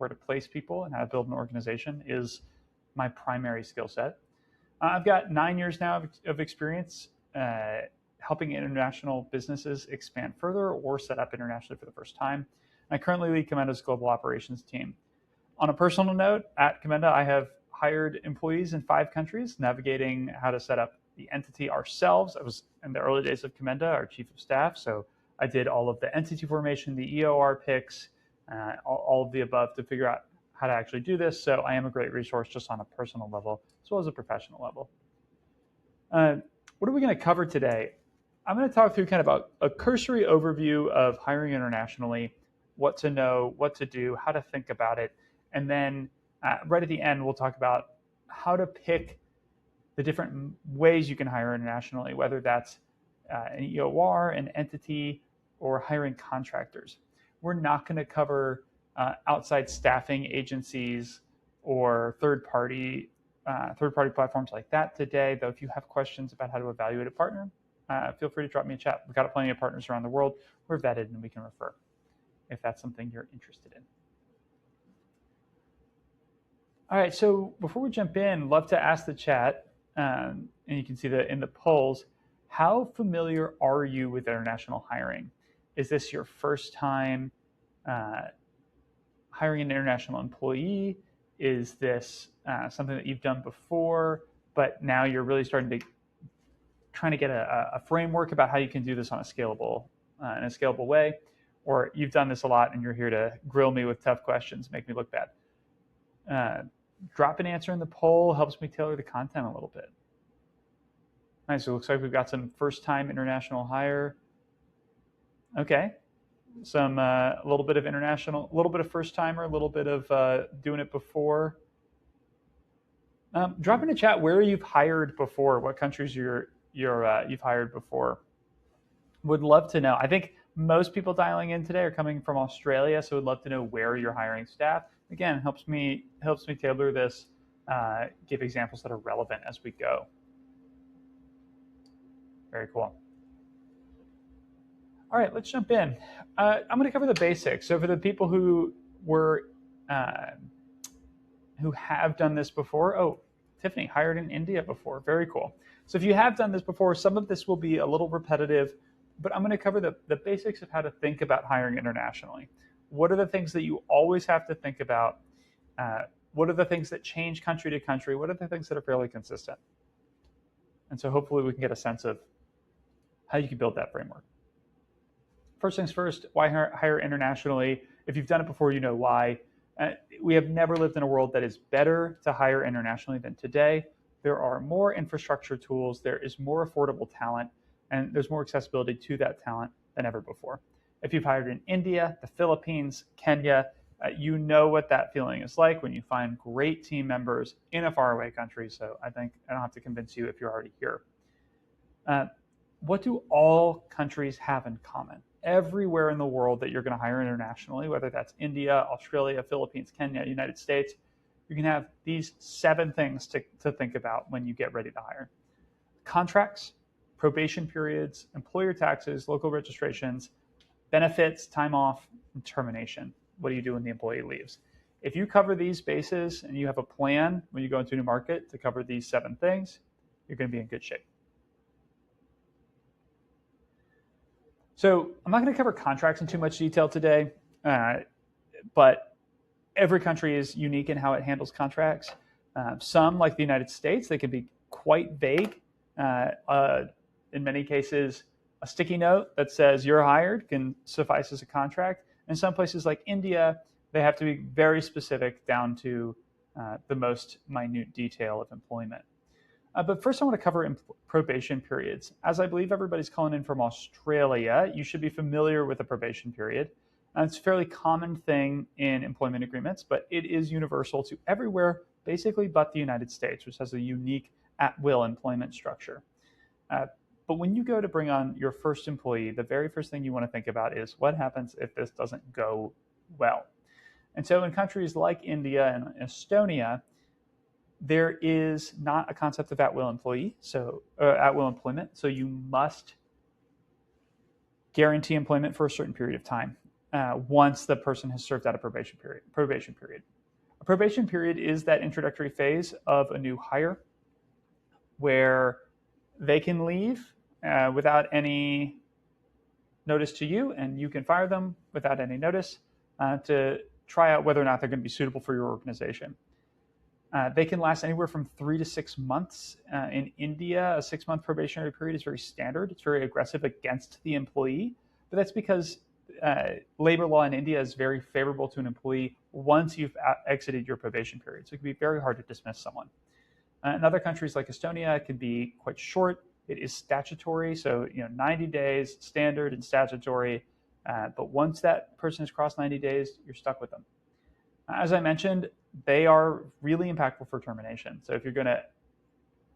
where to place people and how to build an organization is my primary skill set. I've got 9 years now of experience helping international businesses expand further or set up internationally for the first time. I currently lead Commenda's global operations team. On a personal note, at Commenda, I have hired employees in 5 countries, navigating how to set up the entity ourselves. I was in the early days of Commenda, our chief of staff, so I did all of the entity formation, the EOR picks, all of the above to figure out how to actually do this. So I am a great resource just on a personal level as well as a professional level. What are we going to cover today? I'm going to talk through kind of a cursory overview of hiring internationally, what to know, what to do, how to think about it. And then right at the end, we'll talk about how to pick the different ways you can hire internationally, whether that's an EOR, an entity, or hiring contractors. We're not going to cover outside staffing agencies or third-party platforms like that today, though if you have questions about how to evaluate a partner, feel free to drop me a chat. We've got plenty of partners around the world. We're vetted and we can refer if that's something you're interested in. All right, so before we jump in, love to ask the chat, and you can see that in the polls, how familiar are you with international hiring? Is this your first time hiring an international employee? Is this something that you've done before, but now you're really trying to get a framework about how you can do this on a scalable in a scalable way, or you've done this a lot and you're here to grill me with tough questions, make me look bad. Drop an answer in the poll, helps me tailor the content a little bit. Nice, so it looks like we've got some first-time international hire. Okay, some a little bit of international, a little bit of first-timer, a little bit of doing it before. Drop in a chat where you've hired before, what countries you've hired before. Would love to know. I think most people dialing in today are coming from Australia, so would love to know where you're hiring staff. Again, helps me tailor this, give examples that are relevant as we go. Very cool. All right, let's jump in. I'm going to cover the basics. So for the people who have done this before, oh, Tiffany hired in India before. Very cool. So if you have done this before, some of this will be a little repetitive, but I'm going to cover the basics of how to think about hiring internationally. What are the things that you always have to think about? What are the things that change country to country? What are the things that are fairly consistent? And so hopefully we can get a sense of how you can build that framework. First things first, why hire internationally? If you've done it before, you know why. We have never lived in a world that is better to hire internationally than today. There are more infrastructure tools, there is more affordable talent, and there's more accessibility to that talent than ever before. If you've hired in India, the Philippines, Kenya, you know what that feeling is like when you find great team members in a faraway country. So I think I don't have to convince you if you're already here. What do all countries have in common? Everywhere in the world that you're going to hire internationally, whether that's India, Australia, Philippines, Kenya, United States, you can have these 7 things to think about when you get ready to hire. Contracts, probation periods, employer taxes, local registrations, benefits, time off, and termination. What do you do when the employee leaves? If you cover these bases and you have a plan when you go into a new market to cover these 7 things, you're going to be in good shape. So I'm not going to cover contracts in too much detail today, but every country is unique in how it handles contracts. Some, like the United States, they can be quite vague. In many cases, a sticky note that says you're hired can suffice as a contract. In some places like India, they have to be very specific down to the most minute detail of employment. But first I want to cover probation periods. As I believe everybody's calling in from Australia, you should be familiar with a probation period. It's a fairly common thing in employment agreements, but it is universal to everywhere, basically but the United States, which has a unique at-will employment structure. But when you go to bring on your first employee, the very first thing you want to think about is what happens if this doesn't go well. And so in countries like India and Estonia, there is not a concept of at-will employment. So you must guarantee employment for a certain period of time. once the person has served out a probation period. A probation period is that introductory phase of a new hire where they can leave without any notice to you, and you can fire them without any notice to try out whether or not they're going to be suitable for your organization. They can last anywhere from 3 to 6 months. In India, a 6-month probationary period is very standard. It's very aggressive against the employee, but that's because labor law in India is very favorable to an employee once you've exited your probation period. So it can be very hard to dismiss someone. In other countries like Estonia, it can be quite short. It is statutory, so 90 days, standard and statutory. But once that person has crossed 90 days, you're stuck with them. As I mentioned, they are really impactful for termination. So if you're going to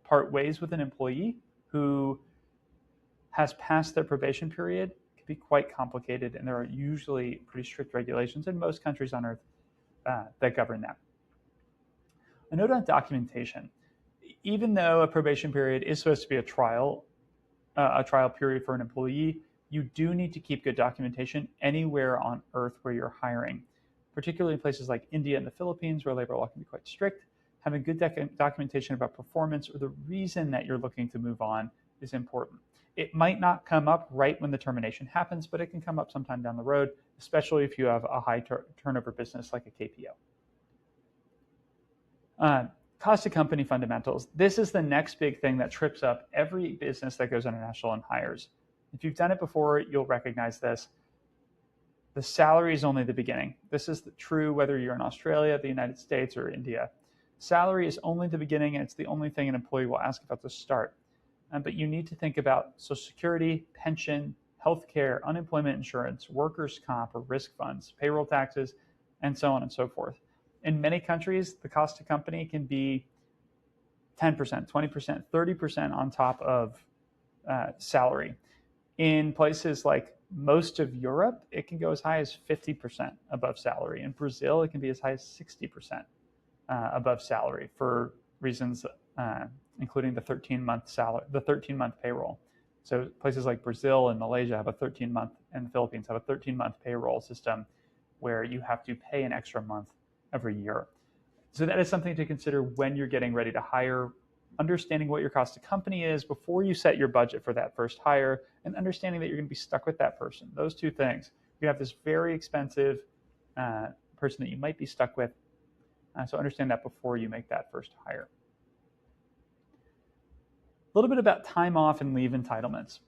part ways with an employee who has passed their probation period, it can be quite complicated, and there are usually pretty strict regulations in most countries on earth that govern that. A note on documentation. Even though a probation period is supposed to be a trial period for an employee, you do need to keep good documentation anywhere on earth where you're hiring, particularly in places like India and the Philippines where labor law can be quite strict. Having good documentation about performance or the reason that you're looking to move on is important. It might not come up right when the termination happens, but it can come up sometime down the road, especially if you have a high turnover business like a KPO. Cost of company fundamentals. This is the next big thing that trips up every business that goes international and hires. If you've done it before, you'll recognize this. The salary is only the beginning. This is true whether you're in Australia, the United States, or India. Salary is only the beginning, and it's the only thing an employee will ask about to start. But you need to think about Social Security, pension, healthcare, unemployment insurance, workers' comp or risk funds, payroll taxes, and so on and so forth. In many countries, the cost to company can be 10%, 20%, 30% on top of salary. In places like most of Europe, it can go as high as 50% above salary. In Brazil, it can be as high as 60% above salary for reasons including the 13-month salary, the 13-month payroll. So places like Brazil and Malaysia have a 13-month, and the Philippines have a 13-month payroll system where you have to pay an extra month every year. So that is something to consider when you're getting ready to hire, understanding what your cost to company is before you set your budget for that first hire, and understanding that you're going to be stuck with that person. Those two things. You have this very expensive person that you might be stuck with. So understand that before you make that first hire. A little bit about time off and leave entitlements.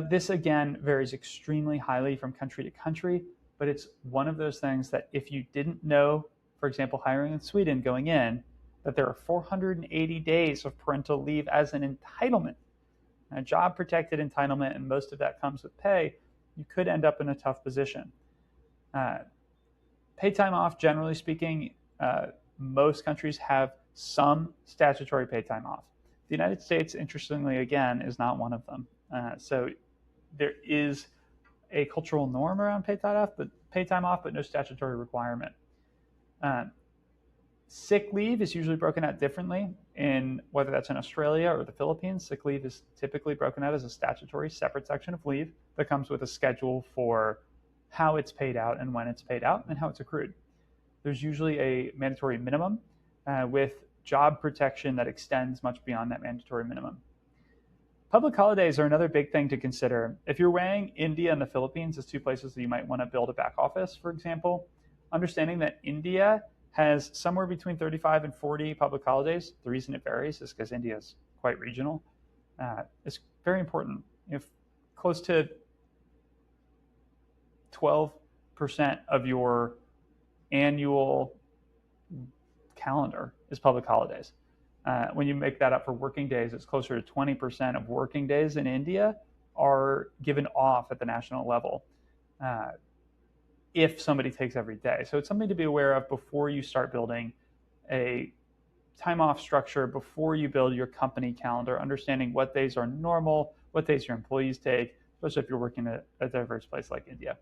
This, again, varies extremely highly from country to country, but it's one of those things that if you didn't know, for example, hiring in Sweden going in, that there are 480 days of parental leave as an entitlement, a job-protected entitlement, and most of that comes with pay, you could end up in a tough position. Paid time off, generally speaking, most countries have some statutory paid time off. The United States, interestingly, again, is not one of them. So there is a cultural norm around paid time off, but no statutory requirement. Sick leave is usually broken out differently in whether that's in Australia or the Philippines. Sick leave is typically broken out as a statutory separate section of leave that comes with a schedule for how it's paid out and when it's paid out and how it's accrued. There's usually a mandatory minimum with job protection that extends much beyond that mandatory minimum. Public holidays are another big thing to consider. If you're weighing India and the Philippines as two places that you might want to build a back office, for example, understanding that India has somewhere between 35 and 40 public holidays. The reason it varies is because India is quite regional. It's very important. If close to 12% of your annual calendar is public holidays. When you make that up for working days, it's closer to 20% of working days in India are given off at the national level if somebody takes every day. So it's something to be aware of before you start building a time off structure, before you build your company calendar, understanding what days are normal, what days your employees take, especially if you're working at a diverse place like India.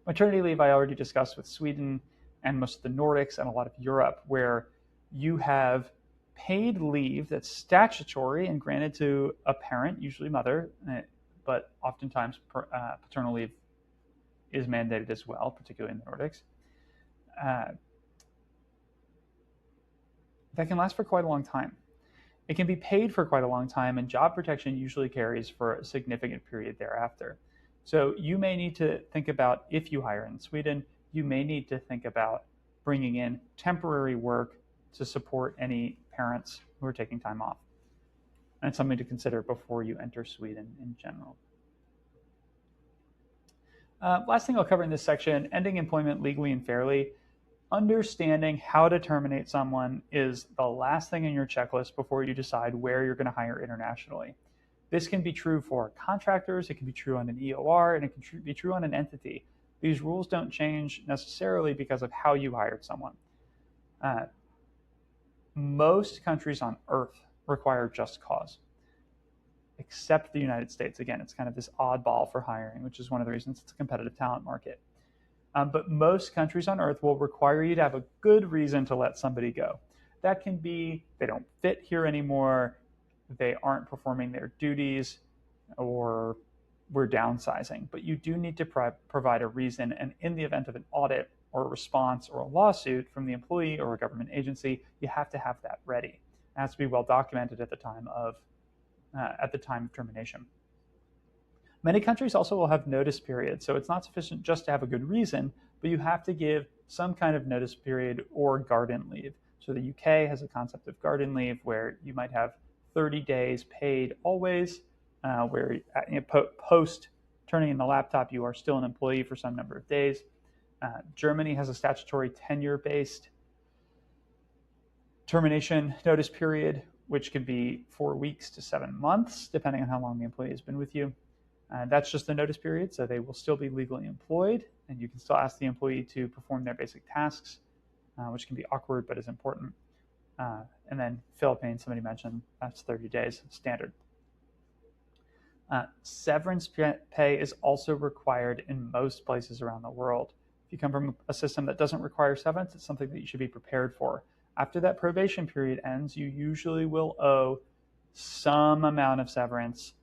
Maternity leave I already discussed with Sweden and most of the Nordics and a lot of Europe, where you have paid leave that's statutory and granted to a parent, usually mother, but oftentimes paternal leave is mandated as well, particularly in the Nordics. That can last for quite a long time. It can be paid for quite a long time, and job protection usually carries for a significant period thereafter. So you may need to think about, if you hire in Sweden, you may need to think about bringing in temporary work to support any parents who are taking time off. And it's something to consider before you enter Sweden in general. Last thing I'll cover in this section, ending employment legally and fairly. Understanding how to terminate someone is the last thing in your checklist before you decide where you're going to hire internationally. This can be true for contractors, it can be true on an EOR, and it can be true on an entity. These rules don't change necessarily because of how you hired someone. Most countries on Earth require just cause, except the United States. Again, it's kind of this oddball for hiring, which is one of the reasons it's a competitive talent market. But most countries on Earth will require you to have a good reason to let somebody go. That can be they don't fit here anymore, they aren't performing their duties, or we're downsizing. But you do need to provide a reason, and in the event of an audit or a response or a lawsuit from the employee or a government agency, you have to have that ready. It has to be well documented at the time of termination. Many countries also will have notice periods, so it's not sufficient just to have a good reason, but you have to give some kind of notice period or garden leave. So the UK has a concept of garden leave where you might have 30 days paid always, where post turning in the laptop, you are still an employee for some number of days. Germany has a statutory tenure-based termination notice period, which could be 4 weeks to 7 months, depending on how long the employee has been with you. That's just the notice period, so they will still be legally employed, and you can still ask the employee to perform their basic tasks, which can be awkward but is important. And then Philippines, somebody mentioned, that's 30 days standard. Severance pay is also required in most places around the world. If you come from a system that doesn't require severance, it's something that you should be prepared for. After that probation period ends, you usually will owe some amount of severance.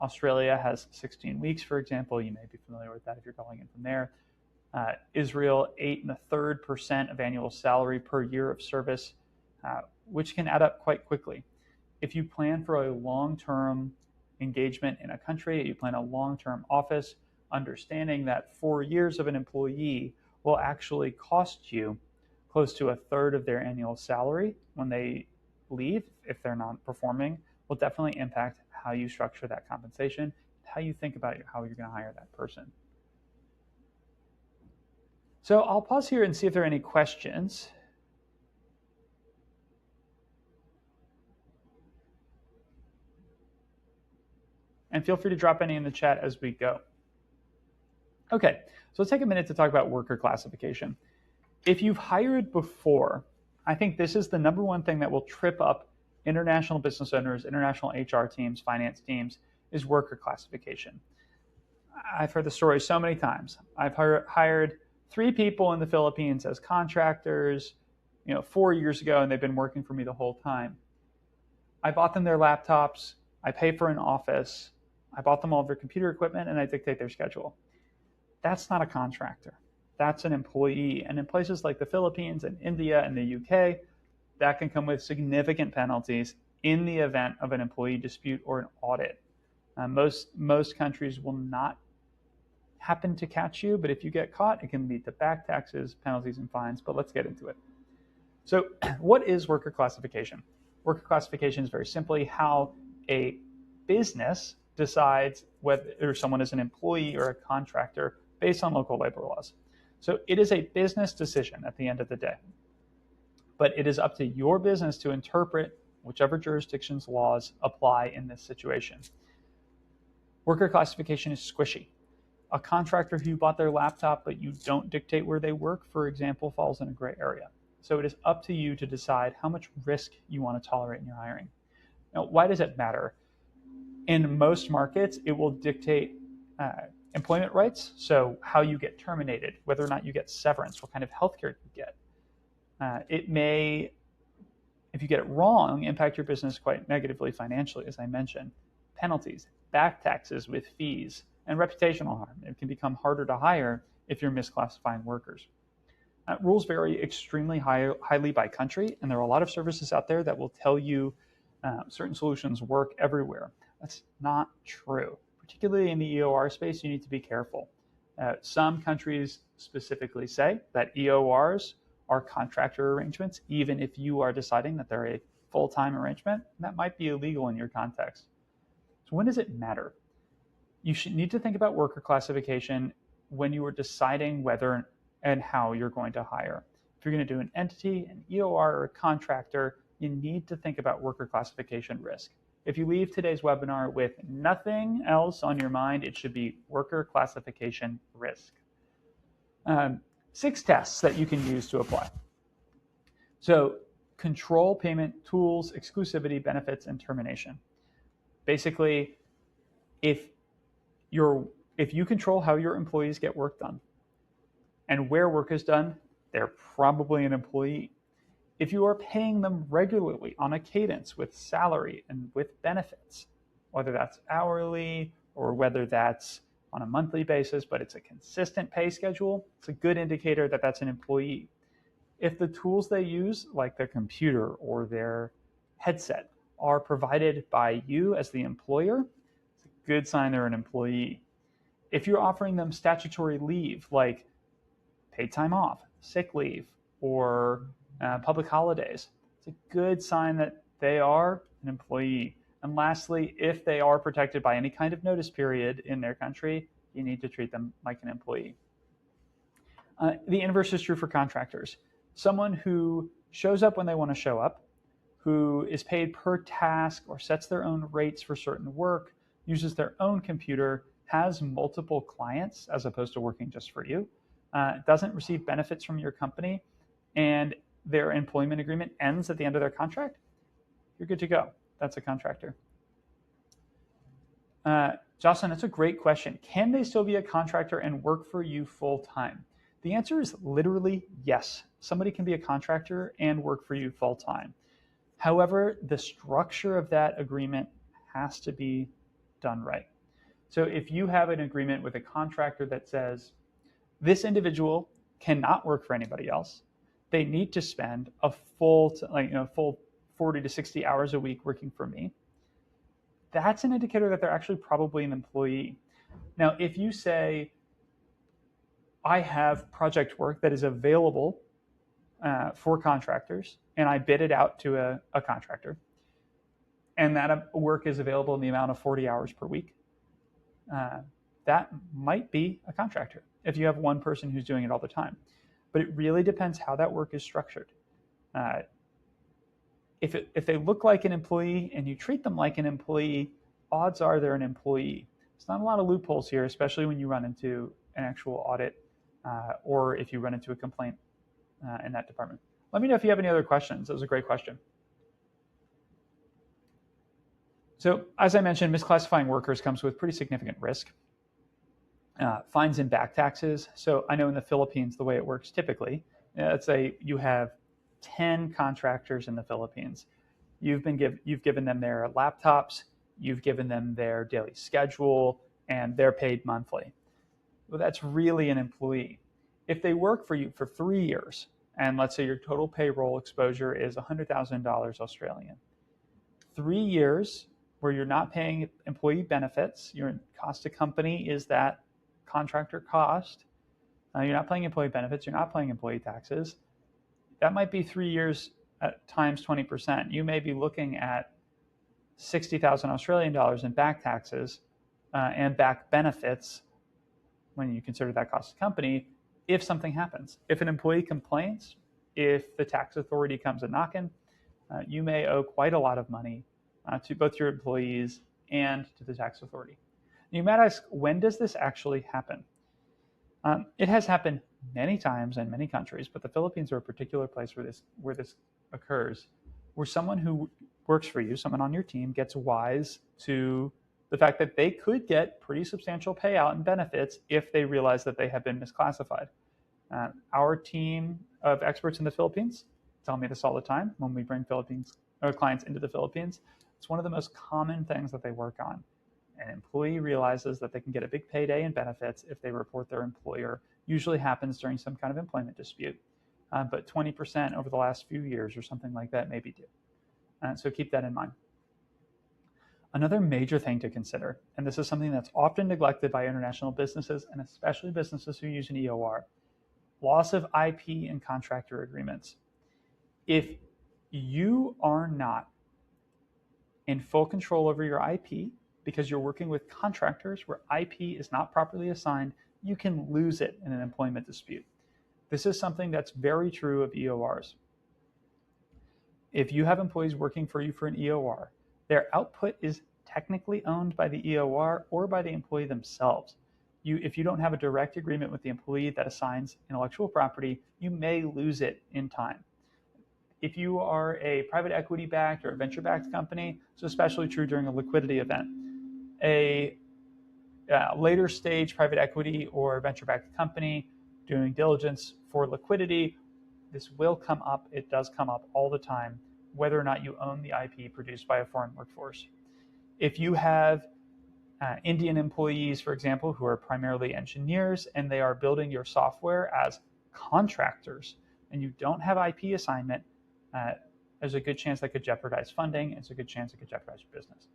Australia has 16 weeks, for example. You may be familiar with that if you're calling in from there. Israel, 8 1/3% of annual salary per year of service, which can add up quite quickly. If you plan for a long-term engagement in a country, you plan a long-term office, understanding that 4 years of an employee will actually cost you close to 1/3 of their annual salary when they leave, if they're not performing, will definitely impact how you structure that compensation, how you think about how you're going to hire that person. So I'll pause here and see if there are any questions. And feel free to drop any in the chat as we go. Okay, so let's take a minute to talk about worker classification. If you've hired before, I think this is the number one thing that will trip up international business owners, international HR teams, finance teams, is worker classification. I've heard the story so many times. I've hired 3 people in the Philippines as contractors, 4 years ago, and they've been working for me the whole time. I bought them their laptops, I pay for an office, I bought them all their computer equipment, and I dictate their schedule. That's not a contractor. That's an employee. And in places like the Philippines and India and the UK, that can come with significant penalties in the event of an employee dispute or an audit. Most countries will not happen to catch you, but if you get caught, it can lead to back taxes, penalties, and fines. But let's get into it. So what is worker classification? Worker classification is very simply how a business decides whether someone is an employee or a contractor based on local labor laws. So it is a business decision at the end of the day. But it is up to your business to interpret whichever jurisdiction's laws apply in this situation. Worker classification is squishy. A contractor who bought their laptop but you don't dictate where they work, for example, falls in a gray area. So it is up to you to decide how much risk you want to tolerate in your hiring. Now, why does it matter? In most markets, it will dictate employment rights, so how you get terminated, whether or not you get severance, what kind of healthcare you get. It may, if you get it wrong, impact your business quite negatively financially, as I mentioned. Penalties, back taxes with fees, and reputational harm. It can become harder to hire if you're misclassifying workers. Rules vary extremely highly by country, and there are a lot of services out there that will tell you certain solutions work everywhere. That's not true. Particularly in the EOR space, you need to be careful. Some countries specifically say that EORs are contractor arrangements, even if you are deciding that they're a full-time arrangement. That might be illegal in your context. So when does it matter? You should need to think about worker classification when you are deciding whether and how you're going to hire. If you're going to do an entity, an EOR, or a contractor, you need to think about worker classification risk. If you leave today's webinar with nothing else on your mind, it should be worker classification risk. 6 tests that you can use to apply. So control payment tools, exclusivity, benefits, and termination. Basically, if you control how your employees get work done and where work is done, they're probably an employee. If you are paying them regularly on a cadence with salary and with benefits, whether that's hourly or whether that's on a monthly basis, but it's a consistent pay schedule, it's a good indicator that that's an employee. If the tools they use, like their computer or their headset, are provided by you as the employer, it's a good sign they're an employee. If you're offering them statutory leave, like paid time off, sick leave, or public holidays, it's a good sign that they are an employee. And lastly, if they are protected by any kind of notice period in their country, you need to treat them like an employee. The inverse is true for contractors. Someone who shows up when they want to show up, who is paid per task or sets their own rates for certain work, uses their own computer, has multiple clients as opposed to working just for you, doesn't receive benefits from your company, and their employment agreement ends at the end of their contract, you're good to go. That's a contractor. Jocelyn, that's a great question. Can they still be a contractor and work for you full time? The answer is literally yes. Somebody can be a contractor and work for you full time. However, the structure of that agreement has to be done right. So if you have an agreement with a contractor that says, this individual cannot work for anybody else, they need to spend a full 40 to 60 hours a week working for me, that's an indicator that they're actually probably an employee. Now, if you say, I have project work that is available for contractors, and I bid it out to a contractor, and that work is available in the amount of 40 hours per week, that might be a contractor if you have one person who's doing it all the time. But it really depends how that work is structured. If they look like an employee and you treat them like an employee, odds are they're an employee. There's not a lot of loopholes here, especially when you run into an actual audit or if you run into a complaint in that department. Let me know if you have any other questions. That was a great question. So as I mentioned, misclassifying workers comes with pretty significant risk. Fines and back taxes. So I know in the Philippines, the way it works typically, let's say you have 10 contractors in the Philippines. You've given them their laptops, you've given them their daily schedule, and they're paid monthly. Well, that's really an employee. If they work for you for 3 years, and let's say your total payroll exposure is $100,000 Australian, 3 years where you're not paying employee benefits, your cost to company is that contractor cost, you're not paying employee benefits, you're not paying employee taxes, that might be 3 years at times 20%. You may be looking at 60,000 Australian dollars in back taxes and back benefits when you consider that cost to company if something happens. If an employee complains, if the tax authority comes a knocking, you may owe quite a lot of money to both your employees and to the tax authority. You might ask, when does this actually happen? It has happened many times in many countries, but the Philippines are a particular place where this occurs, where someone who works for you, someone on your team, gets wise to the fact that they could get pretty substantial payout and benefits if they realize that they have been misclassified. Our team of experts in the Philippines tell me this all the time when we bring clients into the Philippines. It's one of the most common things that they work on. an employee realizes that they can get a big payday in benefits if they report their employer. Usually happens during some kind of employment dispute, but 20% over the last few years or something like that may be due. So keep that in mind. Another major thing to consider, and this is something that's often neglected by international businesses and especially businesses who use an EOR, loss of IP and contractor agreements. If you are not in full control over your IP because you're working with contractors where IP is not properly assigned, you can lose it in an employment dispute. This is something that's very true of EORs. If you have employees working for you for an EOR, their output is technically owned by the EOR or by the employee themselves. If you don't have a direct agreement with the employee that assigns intellectual property, you may lose it in time. If you are a private equity-backed or a venture-backed company, it's especially true during a liquidity event. A later stage private equity or venture-backed company doing diligence for liquidity, this will come up. It does come up all the time, whether or not you own the IP produced by a foreign workforce. If you have Indian employees, for example, who are primarily engineers and they are building your software as contractors and you don't have IP assignment, there's a good chance that could jeopardize funding. It's a good chance it could jeopardize your business.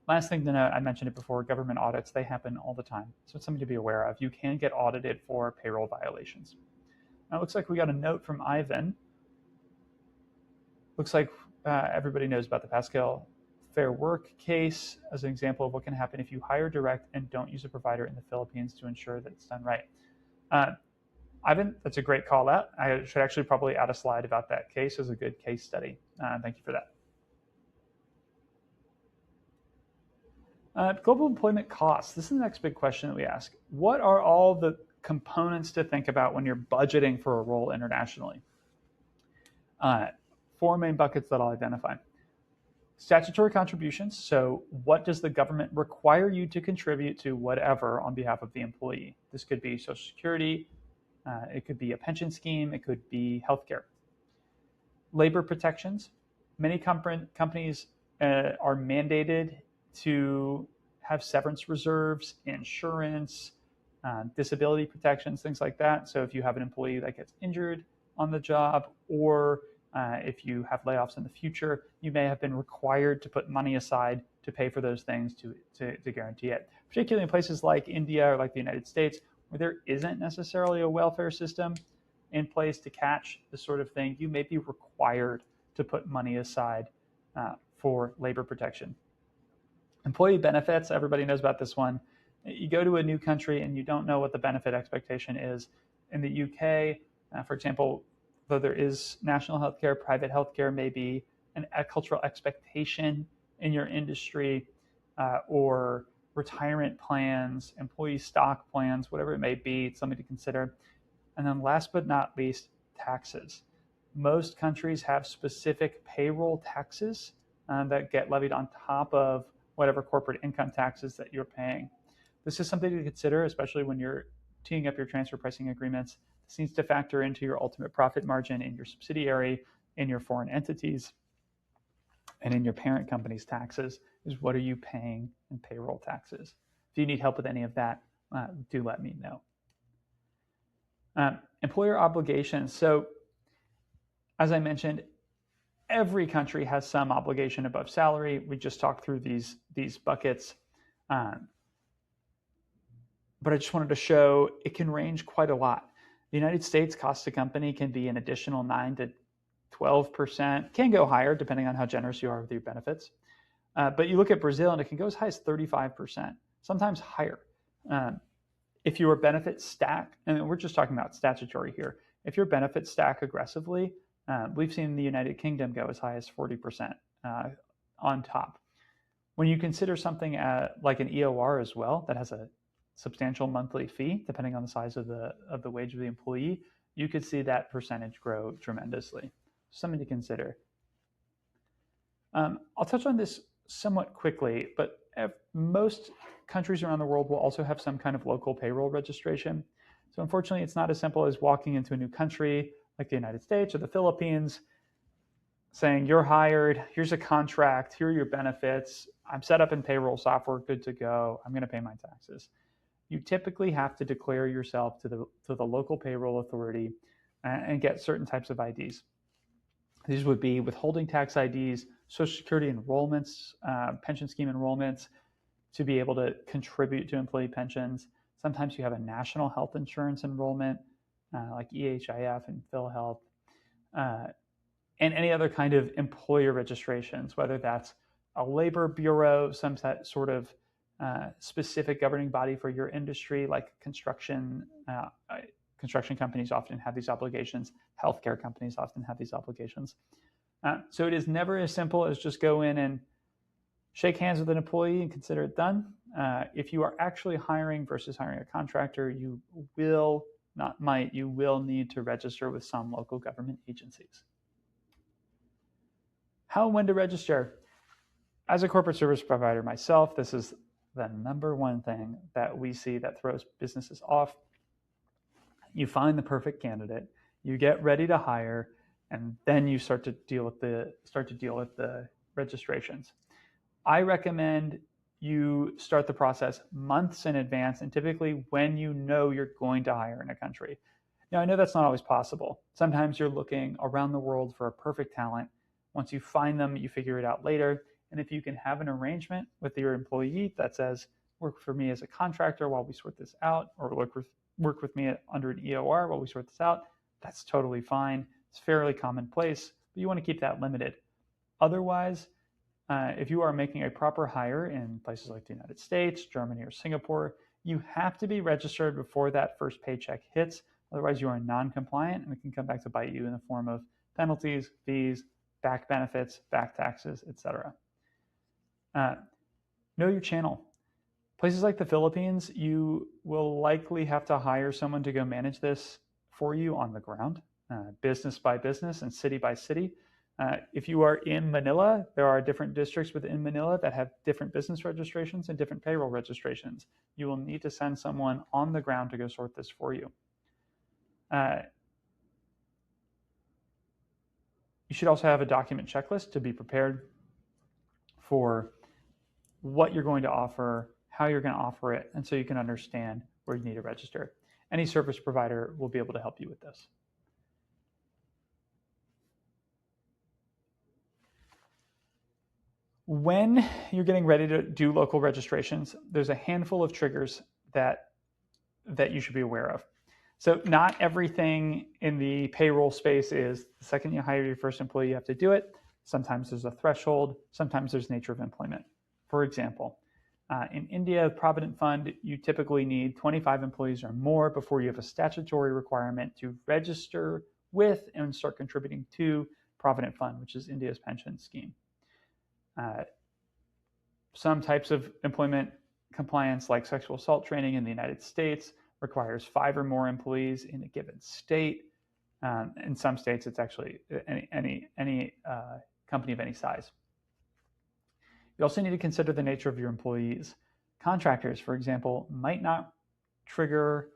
Last thing to note, I mentioned it before, government audits, they happen all the time. So it's something to be aware of. You can get audited for payroll violations. Now it looks like we got a note from Ivan. Looks like everybody knows about the Pascal Fair Work case as an example of what can happen if you hire direct and don't use a provider in the Philippines to ensure that it's done right. Ivan, that's a great call out. I should actually probably add a slide about that case as a good case study. Thank you for that. Global employment costs. This is the next big question that we ask. What are all the components to think about when you're budgeting for a role internationally? Four main buckets that I'll identify. Statutory contributions. So what does the government require you to contribute to whatever on behalf of the employee? This could be Social Security. It could be a pension scheme. It could be healthcare. Labor protections. Many companies are mandated to have severance reserves, insurance, disability protections, things like that. So if you have an employee that gets injured on the job, or if you have layoffs in the future, you may have been required to put money aside to pay for those things to guarantee it. Particularly in places like India or like the United States, where there isn't necessarily a welfare system in place to catch this sort of thing, you may be required to put money aside for labor protection. Employee benefits, everybody knows about this one. You go to a new country and you don't know what the benefit expectation is. In the UK, for example, though there is national healthcare, private healthcare may be a cultural expectation in your industry, or retirement plans, employee stock plans, whatever it may be, it's something to consider. And then last but not least, taxes. Most countries have specific payroll taxes that get levied on top of whatever corporate income taxes that you're paying. This is something to consider, especially when you're teeing up your transfer pricing agreements. This needs to factor into your ultimate profit margin in your subsidiary, in your foreign entities, and in your parent company's taxes, is what are you paying in payroll taxes. If you need help with any of that, do let me know. Employer obligations. So as I mentioned, every country has some obligation above salary. We just talked through these buckets. But I just wanted to show it can range quite a lot. The United States cost to company can be an additional 9 to 12%, can go higher depending on how generous you are with your benefits. But you look at Brazil and it can go as high as 35%, sometimes higher. If your benefits stack, and we're just talking about statutory here, if your benefits stack aggressively, we've seen the United Kingdom go as high as 40% on top. When you consider something like an EOR as well, that has a substantial monthly fee, depending on the size of the wage of the employee, you could see that percentage grow tremendously. Something to consider. I'll touch on this somewhat quickly, but most countries around the world will also have some kind of local payroll registration. So unfortunately, it's not as simple as walking into a new country like the United States or the Philippines, saying you're hired, here's a contract, here are your benefits, I'm set up in payroll software, good to go, I'm going to pay my taxes. You typically have to declare yourself to the local payroll authority and get certain types of IDs. These would be withholding tax IDs, Social Security enrollments, pension scheme enrollments, to be able to contribute to employee pensions. Sometimes you have a national health insurance enrollment, like EHIF and PhilHealth, and any other kind of employer registrations, whether that's a labor bureau, some sort of specific governing body for your industry, like construction. Construction companies often have these obligations. Healthcare companies often have these obligations. So it is never as simple as just go in and shake hands with an employee and consider it done. If you are actually hiring versus hiring a contractor, you will need to register with some local government agencies. How and when to register? As a corporate service provider myself, this is the number one thing that we see that throws businesses off. You find the perfect candidate, you get ready to hire, and then you start to deal with the registrations. I recommend you start the process months in advance, and typically when you know you're going to hire in a country. Now, I know that's not always possible. Sometimes you're looking around the world for a perfect talent. Once you find them, you figure it out later. And if you can have an arrangement with your employee that says, work for me as a contractor while we sort this out, or work with me under an EOR while we sort this out, that's totally fine. It's fairly commonplace, but you want to keep that limited. Otherwise, if you are making a proper hire in places like the United States, Germany, or Singapore, you have to be registered before that first paycheck hits. Otherwise, you are non-compliant, and it can come back to bite you in the form of penalties, fees, back benefits, back taxes, etc. Know your channel. Places like the Philippines, you will likely have to hire someone to go manage this for you on the ground, business by business and city by city. If you are in Manila, there are different districts within Manila that have different business registrations and different payroll registrations. You will need to send someone on the ground to go sort this for you. You should also have a document checklist to be prepared for what you're going to offer, how you're going to offer it, and so you can understand where you need to register. Any service provider will be able to help you with this. When you're getting ready to do local registrations, there's a handful of triggers that you should be aware of. So not everything in the payroll space is the second you hire your first employee, you have to do it. Sometimes there's a threshold. Sometimes there's nature of employment. For example, in India, Provident Fund, you typically need 25 employees or more before you have a statutory requirement to register with and start contributing to Provident Fund, which is India's pension scheme. Some types of employment compliance, like sexual assault training in the United States, requires 5 or more employees in a given state. In some states, it's actually any company of any size. You also need to consider the nature of your employees. Contractors, for example, might not trigger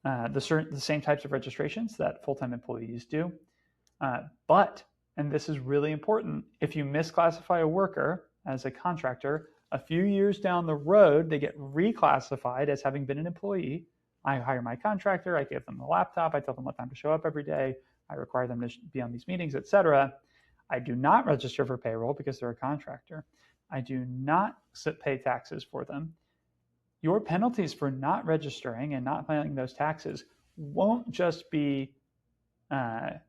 the same types of registrations that full-time employees do. But, and this is really important, if you misclassify a worker as a contractor, a few years down the road, they get reclassified as having been an employee. I hire my contractor, I give them the laptop, I tell them what time to show up every day, I require them to be on these meetings, etc. I do not register for payroll because they're a contractor. I do not pay taxes for them. Your penalties for not registering and not filing those taxes won't just be, for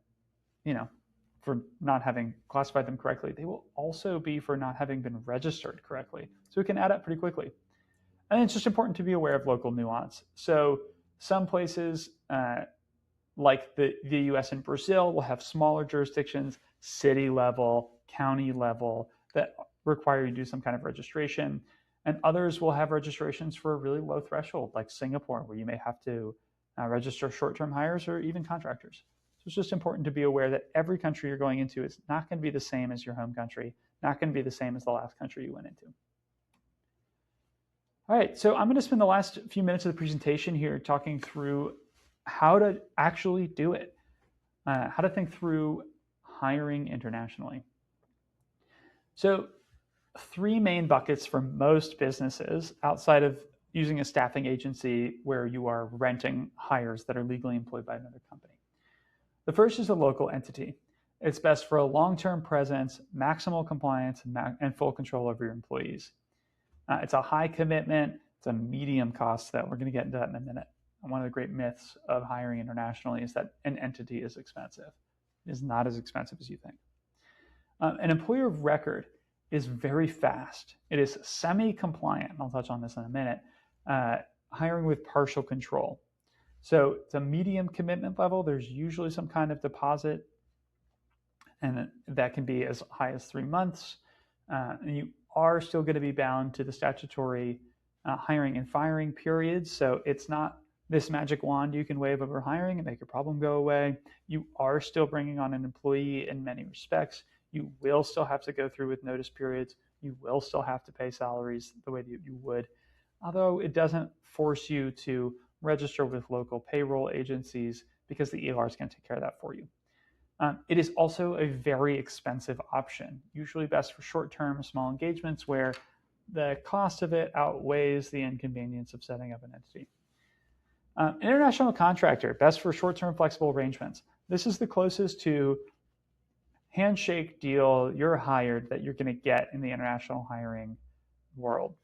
not having classified them correctly. They will also be for not having been registered correctly. So it can add up pretty quickly. And it's just important to be aware of local nuance. So some places, like the US and Brazil, will have smaller jurisdictions, city level, county level, that require you to do some kind of registration. And others will have registrations for a really low threshold, like Singapore, where you may have to register short-term hires or even contractors. So it's just important to be aware that every country you're going into is not going to be the same as your home country, not going to be the same as the last country you went into. All right, so I'm going to spend the last few minutes of the presentation here talking through how to actually do it, how to think through hiring internationally. So, three main buckets for most businesses outside of using a staffing agency where you are renting hires that are legally employed by another company. The first is a local entity. It's best for a long-term presence, maximal compliance, and full control over your employees. It's a high commitment, it's a medium cost that we're going to get into that in a minute. And one of the great myths of hiring internationally is that an entity is expensive. It is not as expensive as you think. An employer of record is very fast. It is semi-compliant. I'll touch on this in a minute. Hiring with partial control. So it's a medium commitment level. There's usually some kind of deposit, and that can be as high as 3 months. And you are still going to be bound to the statutory hiring and firing periods. So it's not this magic wand you can wave over hiring and make your problem go away. You are still bringing on an employee in many respects. You will still have to go through with notice periods. You will still have to pay salaries the way that you would, although it doesn't force you to register with local payroll agencies because the EOR is going to take care of that for you. It is also a very expensive option, usually best for short-term small engagements where the cost of it outweighs the inconvenience of setting up an entity. International contractor, best for short-term flexible arrangements. This is the closest to handshake deal, you're hired, that you're going to get in the international hiring world.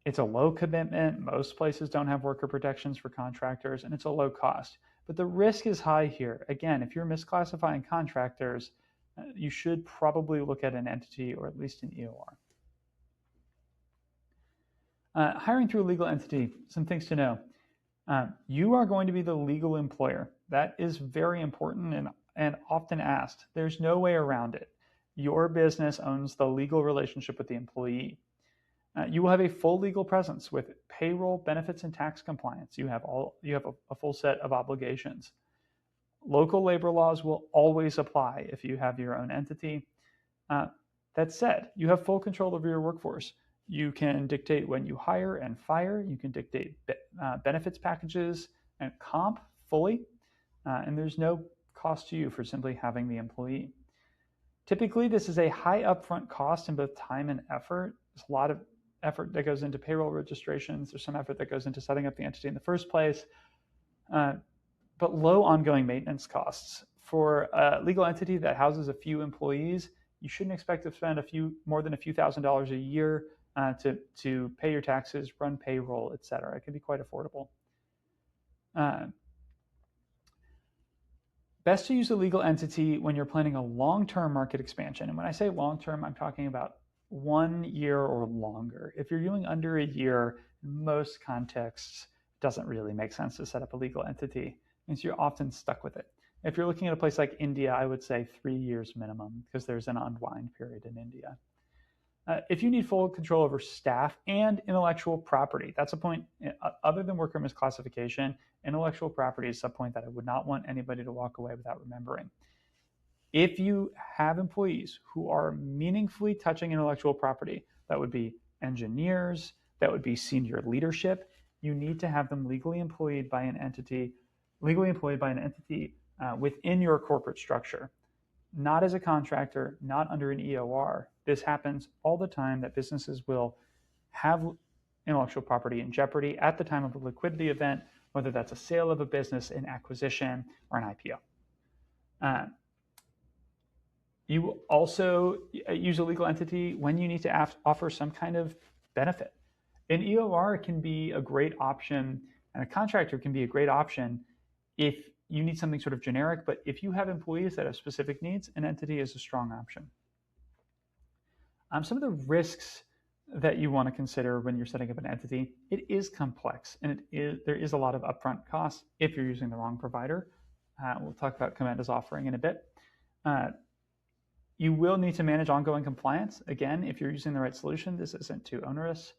It's a low commitment. Most places don't have worker protections for contractors, and it's a low cost. But the risk is high here. Again, if you're misclassifying contractors, you should probably look at an entity or at least an EOR. Hiring through a legal entity, some things to know. You are going to be the legal employer. That is very important and often asked. There's no way around it. Your business owns the legal relationship with the employee. You will have a full legal presence with payroll, benefits, and tax compliance. You have a full set of obligations. Local labor laws will always apply if you have your own entity. That said, you have full control over your workforce. You can dictate when you hire and fire. You can dictate benefits packages and comp fully, and there's no cost to you for simply having the employee. Typically, this is a high upfront cost in both time and effort. There's a lot of effort that goes into payroll registrations. There's some effort that goes into setting up the entity in the first place, but low ongoing maintenance costs. For a legal entity that houses a few employees, you shouldn't expect to spend more than a few $1,000s a year to pay your taxes, run payroll, etc. It can be quite affordable. Best to use a legal entity when you're planning a long-term market expansion. And when I say long-term, I'm talking about 1 year or longer. If you're doing under a year, in most contexts, it doesn't really make sense to set up a legal entity, and so you're often stuck with it. If you're looking at a place like India, I would say 3 years minimum, because there's an unwind period in India. If you need full control over staff and intellectual property, that's a point, other than worker misclassification, intellectual property is a point that I would not want anybody to walk away without remembering. If you have employees who are meaningfully touching intellectual property, that would be engineers, that would be senior leadership, you need to have them legally employed by an entity within your corporate structure, not as a contractor, not under an EOR. This happens all the time, that businesses will have intellectual property in jeopardy at the time of a liquidity event, whether that's a sale of a business, an acquisition, or an IPO. You also use a legal entity when you need to offer some kind of benefit. An EOR can be a great option, and a contractor can be a great option if you need something sort of generic, but if you have employees that have specific needs, an entity is a strong option. Some of the risks that you want to consider when you're setting up an entity, it is complex, and there is a lot of upfront costs if you're using the wrong provider. We'll talk about Comenda's offering in a bit. You will need to manage ongoing compliance. Again, if you're using the right solution, this isn't too onerous.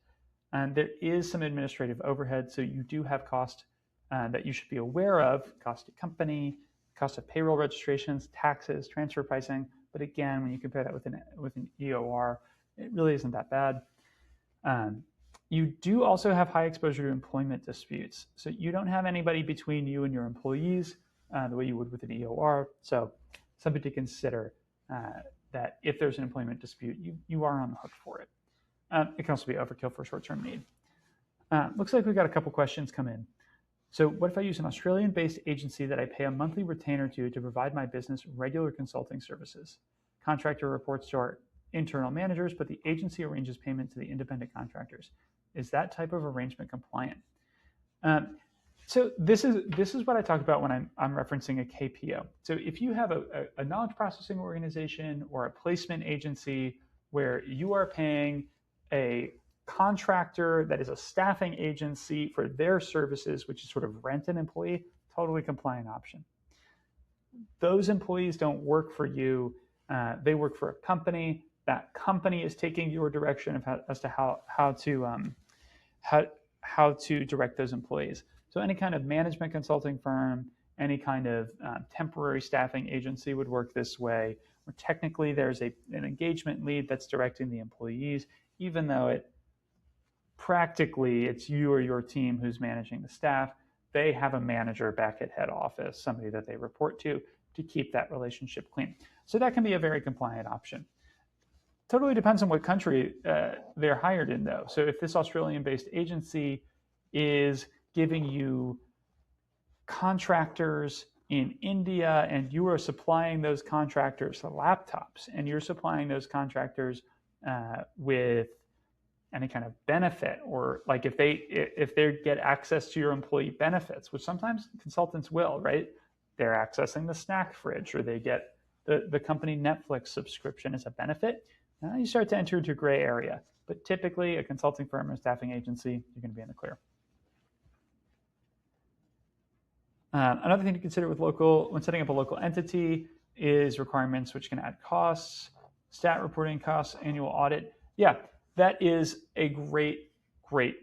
And there is some administrative overhead, so you do have cost that you should be aware of: cost to company, cost of payroll registrations, taxes, transfer pricing. But again, when you compare that with an EOR, it really isn't that bad. You do also have high exposure to employment disputes. So you don't have anybody between you and your employees the way you would with an EOR. So something to consider. that if there's an employment dispute, you are on the hook for it. It can also be overkill for short-term need. Looks like we've got a couple questions come in. So what if I use an Australian-based agency that I pay a monthly retainer to provide my business regular consulting services? Contractor reports to our internal managers, but the agency arranges payment to the independent contractors. Is that type of arrangement compliant? So this is what I talk about when I'm referencing a KPO. So if you have a knowledge processing organization or a placement agency where you are paying a contractor that is a staffing agency for their services, which is sort of rent an employee, totally compliant option. Those employees don't work for you. They work for a company. That company is taking your direction as to how to direct those employees. So any kind of management consulting firm, any kind of temporary staffing agency would work this way, where technically there's an engagement lead that's directing the employees, even though practically it's you or your team who's managing the staff. They have a manager back at head office, somebody that they report to keep that relationship clean. So that can be a very compliant option. Totally depends on what country they're hired in, though. So if this Australian-based agency is giving you contractors in India and you are supplying those contractors laptops and you're supplying those contractors with any kind of benefit, or like if they get access to your employee benefits, which sometimes consultants will, right? They're accessing the snack fridge, or they get the company Netflix subscription as a benefit. Now you start to enter into a gray area. But typically a consulting firm or staffing agency, you're going to be in the clear. Another thing to consider when setting up a local entity is requirements which can add costs, stat reporting costs, annual audit. Yeah, that is a great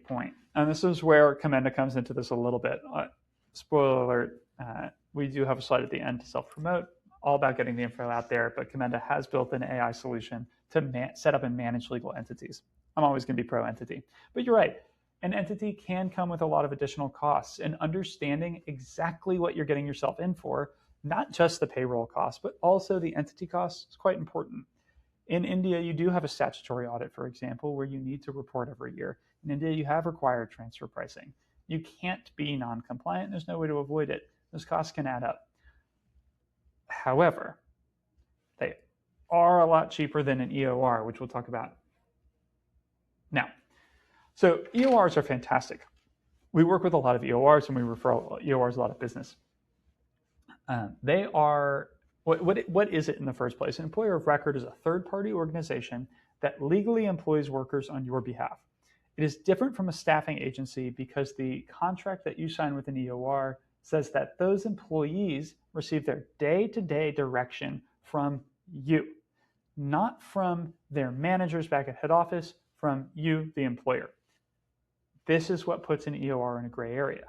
point. And this is where Commenda comes into this a little bit. Spoiler alert, we do have a slide at the end to self-promote, all about getting the info out there, but Commenda has built an AI solution to set up and manage legal entities. I'm always going to be pro entity. But you're right. An entity can come with a lot of additional costs, and understanding exactly what you're getting yourself in for, not just the payroll costs, but also the entity costs, is quite important. In India, you do have a statutory audit, for example, where you need to report every year. In India, you have required transfer pricing. You can't be non-compliant. There's no way to avoid it. Those costs can add up. However, they are a lot cheaper than an EOR, which we'll talk about now. So EORs are fantastic. We work with a lot of EORs, and we refer EORs a lot of business. They are, what is it in the first place? An employer of record is a third-party organization that legally employs workers on your behalf. It is different from a staffing agency because the contract that you sign with an EOR says that those employees receive their day-to-day direction from you, not from their managers back at head office, from you, the employer. This is what puts an EOR in a gray area.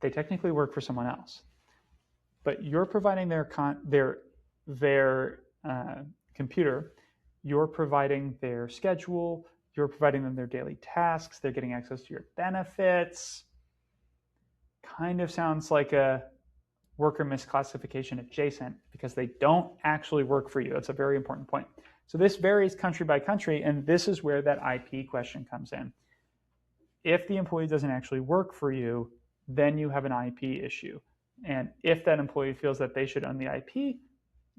They technically work for someone else, but you're providing their computer, you're providing their schedule, you're providing them their daily tasks, they're getting access to your benefits. Kind of sounds like a worker misclassification adjacent because they don't actually work for you. That's a very important point. So this varies country by country, and this is where that IP question comes in. If the employee doesn't actually work for you, then you have an IP issue. And if that employee feels that they should own the IP,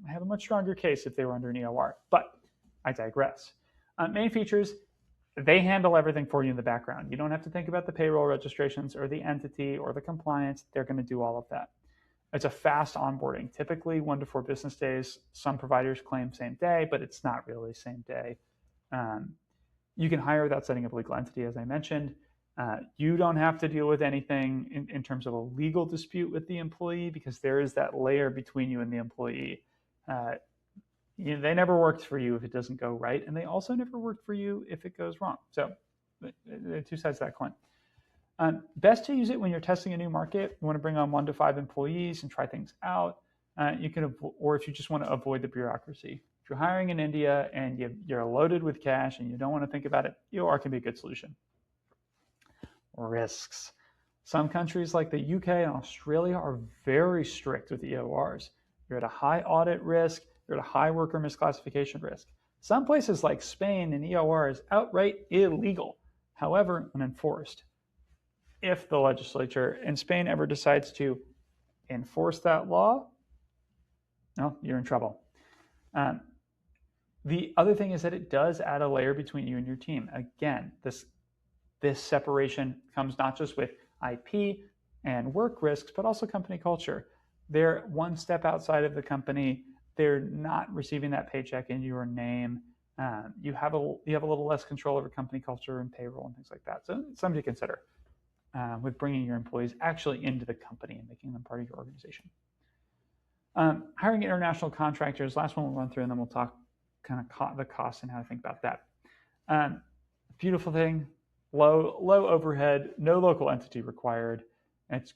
I have a much stronger case if they were under an EOR. But I digress. Main features, they handle everything for you in the background. You don't have to think about the payroll registrations or the entity or the compliance. They're going to do all of that. It's a fast onboarding, typically 1 to 4 business days. Some providers claim same day, but it's not really same day. You can hire without setting up a legal entity, as I mentioned. You don't have to deal with anything in terms of a legal dispute with the employee because there is that layer between you and the employee. They never worked for you if it doesn't go right, and they also never worked for you if it goes wrong. So there are two sides to that coin. Best to use it when you're testing a new market. You want to bring on 1 to 5 employees and try things out. Or if you just want to avoid the bureaucracy. If you're hiring in India and you're loaded with cash and you don't want to think about it, EOR can be a good solution. Risks. Some countries like the UK and Australia are very strict with EORs. You're at a high audit risk. You're at a high worker misclassification risk. Some places like Spain and EOR is outright illegal, however unenforced. If the legislature in Spain ever decides to enforce that law, no, you're in trouble. The other thing is that it does add a layer between you and your team. Again, this separation comes not just with IP and work risks, but also company culture. They're one step outside of the company. They're not receiving that paycheck in your name. You have a little less control over company culture and payroll and things like that. So something to consider with bringing your employees actually into the company and making them part of your organization. Hiring international contractors, last one we'll run through, and then we'll talk kind of the costs and how to think about that. Beautiful thing, low overhead, no local entity required. It's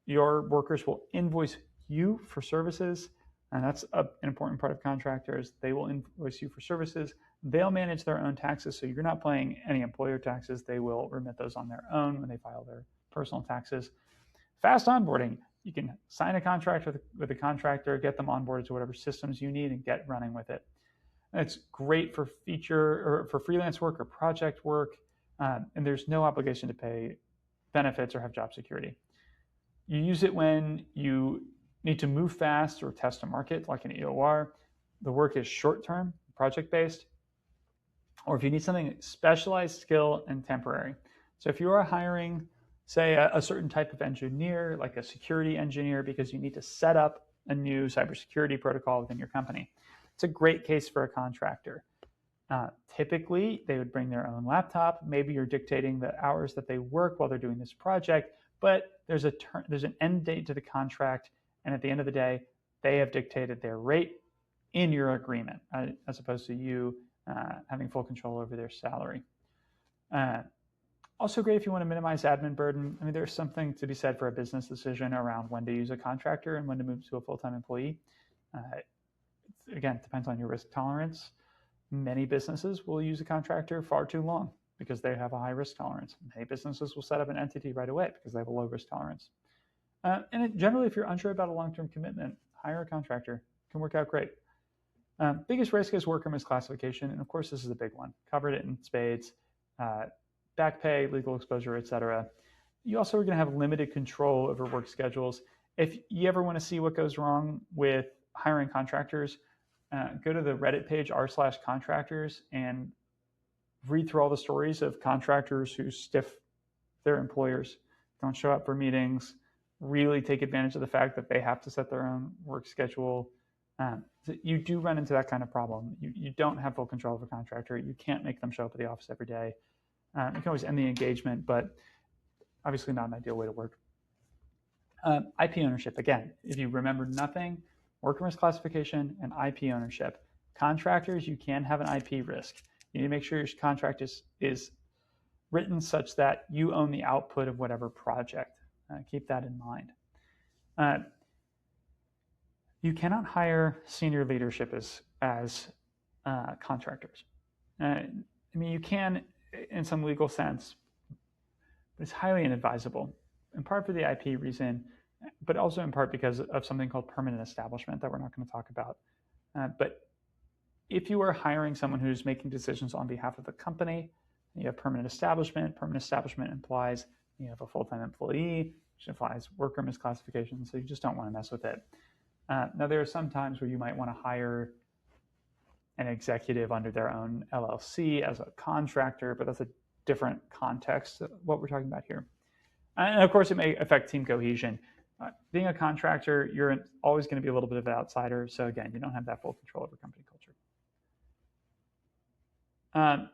your workers will invoice you for services, and that's an important part of contractors. They will invoice you for services. They'll manage their own taxes, so you're not paying any employer taxes. They will remit those on their own when they file their personal taxes. Fast onboarding. You can sign a contract with a contractor, get them onboarded to whatever systems you need, and get running with it. And it's great for for freelance work or project work, and there's no obligation to pay benefits or have job security. You use it when you need to move fast or test a market, like an EOR. The work is short-term, project-based, or if you need something specialized, skill, and temporary. So if you are hiring, say, a certain type of engineer, like a security engineer, because you need to set up a new cybersecurity protocol within your company, it's a great case for a contractor. Typically, they would bring their own laptop. Maybe you're dictating the hours that they work while they're doing this project, but there's an end date to the contract, and at the end of the day, they have dictated their rate in your agreement, as opposed to you having full control over their salary. Also great if you want to minimize admin burden. I mean, there's something to be said for a business decision around when to use a contractor and when to move to a full-time employee. Again, it depends on your risk tolerance. Many businesses will use a contractor far too long because they have a high risk tolerance. Many businesses will set up an entity right away because they have a low risk tolerance. Generally, if you're unsure about a long-term commitment, hire a contractor. It can work out great. Biggest risk is worker misclassification, and of course, this is a big one. Covered it in spades. Back pay, legal exposure, etc. You also are going to have limited control over work schedules. If you ever want to see what goes wrong with hiring contractors, go to the Reddit page r/contractors and read through all the stories of contractors who stiff their employers, don't show up for meetings, really take advantage of the fact that they have to set their own work schedule. So you do run into that kind of problem. You don't have full control of a contractor. You can't make them show up at the office every day. You can always end the engagement, but obviously not an ideal way to work. IP ownership, again, if you remember nothing, worker misclassification and IP ownership. Contractors, you can have an IP risk. You need to make sure your contract is written such that you own the output of whatever project. Keep that in mind. You cannot hire senior leadership as contractors. I mean, you can in some legal sense, but it's highly inadvisable, in part for the IP reason, but also in part because of something called permanent establishment that we're not going to talk about. But if you are hiring someone who's making decisions on behalf of the company, you have permanent establishment. Permanent establishment implies you have a full-time employee, which implies worker misclassification, so you just don't want to mess with it. Now, there are some times where you might want to hire an executive under their own LLC as a contractor, but that's a different context of what we're talking about here. And of course, it may affect team cohesion. Being a contractor, you're always going to be a little bit of an outsider. So again, you don't have that full control over company culture.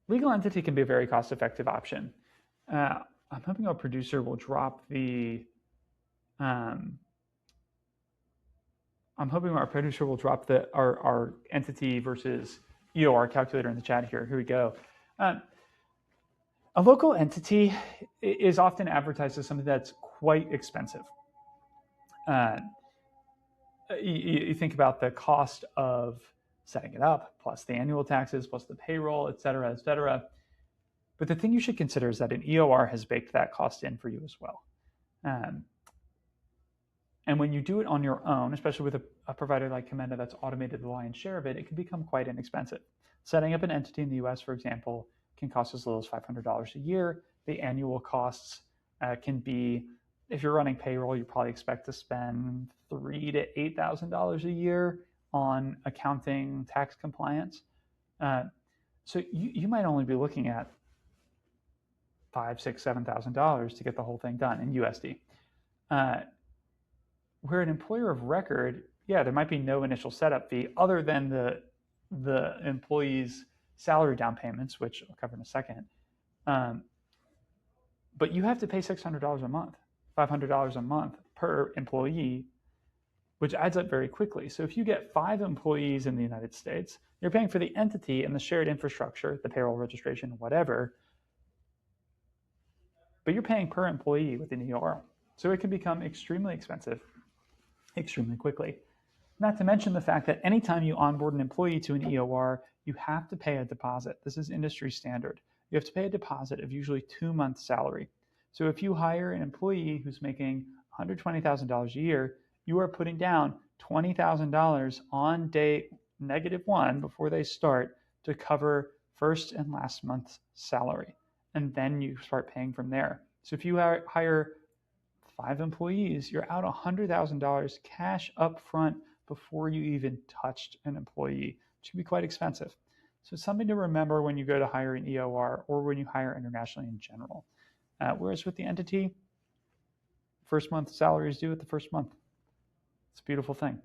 Legal entity can be a very cost-effective option. I'm hoping our producer will drop our entity versus EOR calculator in the chat here. Here we go. A local entity is often advertised as something that's quite expensive. You think about the cost of setting it up, plus the annual taxes, plus the payroll, et cetera, et cetera. But the thing you should consider is that an EOR has baked that cost in for you as well. And when you do it on your own, especially with a provider like Commenda that's automated the lion's share of it, it can become quite inexpensive. Setting up an entity in the US, for example, can cost as little as $500 a year. The annual costs can be, if you're running payroll, you probably expect to spend $3,000 to $8,000 a year on accounting, tax compliance. So you might only be looking at $5,000, $6,000, $7,000 to get the whole thing done in USD. Where an employer of record, yeah, there might be no initial setup fee other than the employee's salary down payments, which I'll cover in a second. But you have to pay $600 a month, $500 a month per employee, which adds up very quickly. So if you get 5 employees in the United States, you're paying for the entity and the shared infrastructure, the payroll registration, whatever, but you're paying per employee with an EOR. So it can become extremely expensive extremely quickly. Not to mention the fact that anytime you onboard an employee to an EOR, you have to pay a deposit. This is industry standard. You have to pay a deposit of usually 2 months' salary. So if you hire an employee who's making $120,000 a year, you are putting down $20,000 on day -1 before they start to cover first and last month's salary. And then you start paying from there. So if you hire 5 employees, you're out $100,000 cash up front before you even touched an employee, which can be quite expensive. So it's something to remember when you go to hire an EOR or when you hire internationally in general. Whereas with the entity, first month salary is due at the first month. It's a beautiful thing.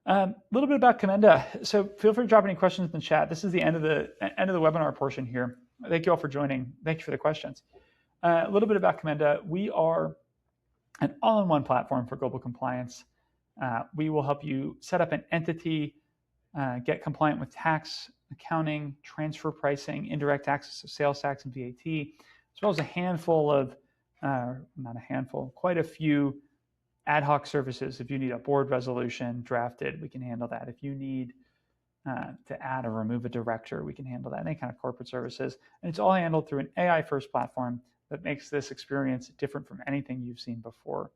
A little bit about Commenda. So feel free to drop any questions in the chat. This is the end of the webinar portion here. Thank you all for joining. Thank you for the questions. A little bit about Commenda. We are an all-in-one platform for global compliance. We will help you set up an entity, get compliant with tax, accounting, transfer pricing, indirect taxes, so sales tax and VAT, as well as a handful of, not a handful, quite a few ad hoc services. If you need a board resolution drafted, we can handle that. If you need to add or remove a director, we can handle that. Any kind of corporate services. And it's all handled through an AI-first platform that makes this experience different from anything you've seen before.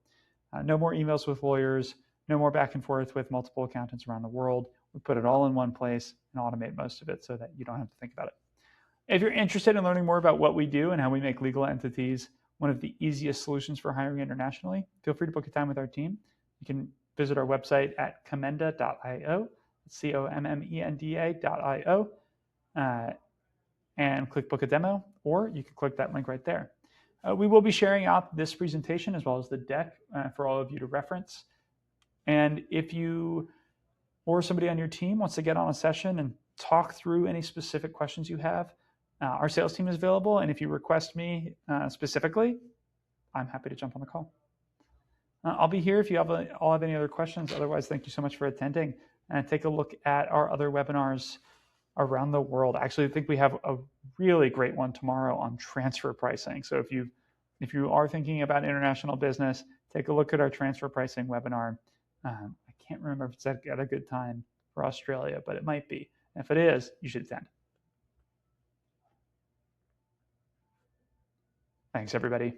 No more emails with lawyers, no more back and forth with multiple accountants around the world. We put it all in one place and automate most of it so that you don't have to think about it. If you're interested in learning more about what we do and how we make legal entities one of the easiest solutions for hiring internationally, feel free to book a time with our team. You can visit our website at commenda.io, COMMENDA.io, and click book a demo, or you can click that link right there. We will be sharing out this presentation as well as the deck for all of you to reference. And if you or somebody on your team wants to get on a session and talk through any specific questions you have, our sales team is available. And if you request me specifically, I'm happy to jump on the call. I'll be here if you all have any other questions. Otherwise, thank you so much for attending. And take a look at our other webinars around the world. Actually, I think we have a really great one tomorrow on transfer pricing. So if you are thinking about international business, take a look at our transfer pricing webinar. I can't remember if it's at a good time for Australia, but it might be. If it is, you should attend. Thanks, everybody.